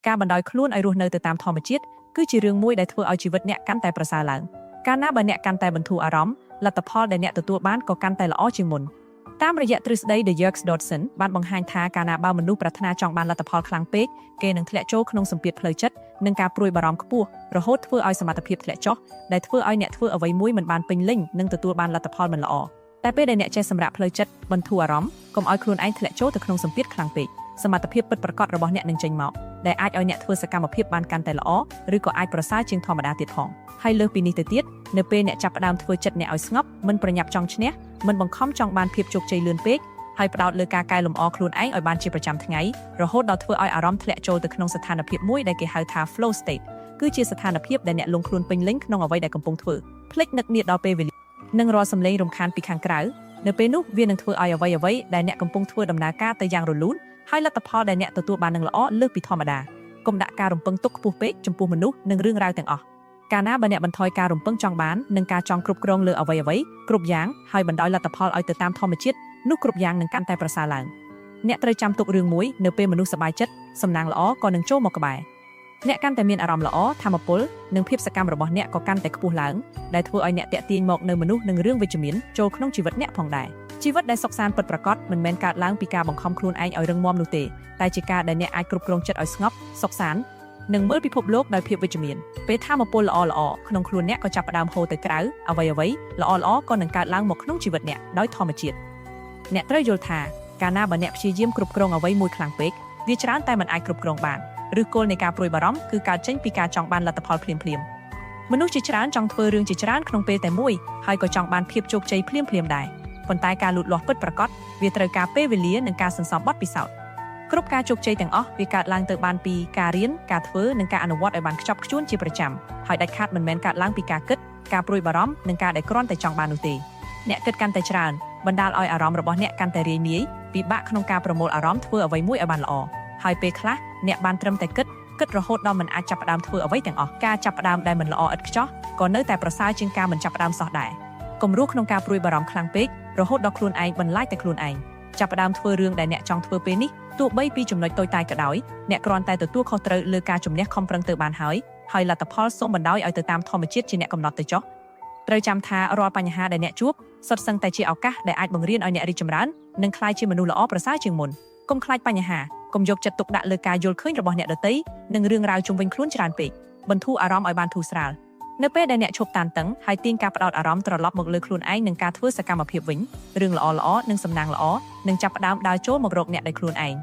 ការបណ្ដោយខ្លួនឲ្យរស់នៅទៅតាមធម្មជាតិគឺជារឿងមួយដែលធ្វើឲ្យជីវិតអ្នកកាន់តែប្រសើរឡើងកាលណាបើអ្នកកាន់តែបន្ធូរអារម្មណ៍លទ្ធផលដែលអ្នកទទួលបានក៏កាន់តែល្អជាងមុនតាមរយៈទ្រឹស្ដី The Yerkes Dodson បានបង្ហាញថាកាលណាបើមនុស្សប្រាថ្នាចង់បានលទ្ធផលខ្លាំងពេកគេនឹងធ្លាក់ចូលក្នុងសម្ពាធផ្លូវចិត្តនិងការព្រួយបារម្ភខ្ពស់រហូតធ្វើឲ្យសមត្ថភាពធ្លាក់ចុះដែលធ្វើឲ្យអ្នកធ្វើអ្វីមួយមិនបានពេញលេញនិងទទួលបានលទ្ធផលមិនល្អតែពេលដែលអ្នកចេះសម្រាប់ផ្លូវចិត្តបន្ធូរអារម្មណ៍កុំឲ្យខ្លួនឯងធ្លាក់ចូលទៅក្នុងសម្ពាធខ្លាំងពេកសមត្ថភាពពិតប្រាកដរបស់អ្នកនឹងចេញមកដែលអាចឲ្យអ្នកធ្វើសកម្មភាពបានកាន់តែល្អឬក៏អាចប្រសើរជាងធម្មតាទៀតផងហើយលើសពីនេះទៅទៀតនៅពេលអ្នកចាប់ផ្ដើមធ្វើចិត្តអ្នកឲ្យស្ងប់មិនប្រញាប់ចង់ឈ្នះមិនបង្ខំចង់បានភាពជោគជ័យលឿនពេកហើយផ្ដោតលើការកែលម្អខ្លួនឯងឲ្យបានជាប្រចាំថ្ងៃរហូតដល់ធ្វើឲ្យអារម្មណ៍ធ្លាក់ចូលទៅក្នុងស្ថានភាពមួយដែលគេហៅថា flow state គឺជាស្ថានភាពដែលអ្នកលង់ខ្លួនពេញលេញក្នុងអ្វីដែលកំពុងធ្វើភ្លេចនឹកនាដល់ពេលវេលានិងរាល់សំឡេងរំខានពីខាងក្រៅនៅពេលនោះវានឹងធ្វើឲ្យអ្វីដែលអ្នកកំពុងធ្វើដំណើរការទៅយ៉ាងរលូនហើយលទ្ធផលដែលអ្នកទទួលបាននឹងល្អលើសពីធម្មតាកុំដាក់ការរំពឹងទុកខ្ពស់ពេកចំពោះមនុស្សនិងរឿងរ៉ាវទាំងអស់កាលណាបើអ្នកបន្ថយការរំពឹងចង់បាននិងការចង់គ្រប់គ្រងលើអ្វីគ្រប់យ៉ាងហើយបណ្ដោយលទ្ធផលឲ្យទៅតាមធម្មជាតិនោះគ្រប់យ៉ាងនឹងកាន់តែប្រសើរឡើងអ្នកត្រូវចាំទុករឿងមួយនៅពេលមនុស្សសប្បាយចិត្តសំណាងល្អក៏នឹងចូលមកក្បែរអ្នកកាន់តែមានអារម្មណ៍ល្អធម៌ពលនិងភាពសកម្មរបស់អ្នកក៏កាន់តែខ្ពស់ឡើងដែលធ្វើឲ្យអ្នកតាក់ទាញមកនៅមនុស្សនិងរឿងវិជ្ជមានចូលក្នុងជីវិតអ្នកផងដែរជីវិតដែលសុខសាន្តពិតប្រាកដមិនមែនកើតឡើងពីការបង្ខំខ្លួនឯងឲ្យរឹងមាំនោះទេតែជាការដែលអ្នកអាចគ្រប់គ្រងចិត្តឲ្យស្ងប់សុខសាន្តនិងមើលពិភពលោកដោយភាពវិជ្ជមានពេលធម៌ពលល្អក្នុងខ្លួនអ្នកក៏ចាប់ផ្ដើមហូរទៅក្រៅអ្វីល្អក៏នឹងកើតឡើងមកក្នុងជីវិតអ្នកដោយធម្មជាតិអ្នកត្រូវយល់ថាកាលណាបើអ្នកព្យាយាមគ្រប់គ្រងអ្វីមួយខ្លាំងពេកវាច្រើនតែមិនអាចគ្រប់គ្រងបានឬគោលនៃការព្រួយបារម្ភគឺកើតចេញពីការចង់បានលទ្ធផលភ្លាមមនុស្សជាច្រើនចង់ធ្វើរឿងជាច្រើនក្នុងពេលតែមួយហើយក៏ចង់បានភាពជោគជ័យភ្លាមដែរប៉ុន្តែការលូតលាស់ពិតប្រាកដវាត្រូវការពេលវេលានិងការសន្សំបទពិសោធន៍គ្រប់ការជោគជ័យទាំងអស់វាកើតឡើងទៅបានពីការរៀនការធ្វើនិងការអនុវត្តឲ្យបានខ្ជាប់ខ្ជួនជាប្រចាំហើយដាច់ខាតមិនមែនកើតឡើងពីការគិតការព្រួយបារម្ភនិងការដែលគ្រាន់តែចង់បាននោះទេអ្នកគិតកាន់តែច្រើនបណ្ដាលឲ្យអារម្មណ៍របស់អ្នកកាន់តែរាយនាយពិបាកក្នុងការប្រមូលអារម្មណ៍ធ្វើអ្វីមួយឲ្យបានល្អហើយពេលខ្លះអ្នកបានត្រឹមតែគិតរហូតដល់មិនអាចចាប់ផ្ដើមធ្វើអ្វីទាំងអស់ការចាប់ផ្ដើមដែលមិនល្អឥតខ្ចោះក៏នៅតែប្រសើរជាងការមិនចាប់ផ្ដើមសោះដែរកុំរស់ក្នុងការព្រួយបារម្ភខ្លាំងពេករហូតដល់ខ្លួនឯងបន្លាចតែខ្លួនឯងចាប់ផ្ដើមធ្វើរឿងដែលអ្នកចង់ធ្វើពេលនេះទោះបីពីចំណុចតូចតាចក៏ដោយអ្នកគ្រាន់តែទទួលខុសត្រូវលើការជំនះខំប្រឹងទៅបានហើយលទ្ធផលសូមបណ្ដោយឲ្យទៅតាមធម្មជាតិជាអ្នកកំណត់ទៅចុះត្រូវចាំថារាល់បញ្ហាដែលអ្នកជួបសុទ្ធសឹងតែជាឱកាសដែលអាចបង្រៀនឲ្យអ្នករីកចម្រើននិងក្លាយជាមនុស្សល្អប្រសើរជាងមុនកុំខ្លាចបញ្ហាកុំយកចិត្តទុកដាក់លើការយល់ឃើញរបស់អ្នកដទៃនិងរឿងរ៉ាវជុំវិញខ្លួនច្រើនពេកបន្ធូរអារម្មណ៍ឲ្យបានធូរស្រាលនៅពេលដែលអ្នកឈប់តានតឹងហើយទាញការផ្ដោតអារម្មណ៍ត្រឡប់មកលើខ្លួនឯងនិងការធ្វើសកម្មភាពវិញរឿងល្អនិងសំណាងល្អនឹងចាប់ផ្ដើមដើរចូលមករកអ្នកដោយខ្លួនឯង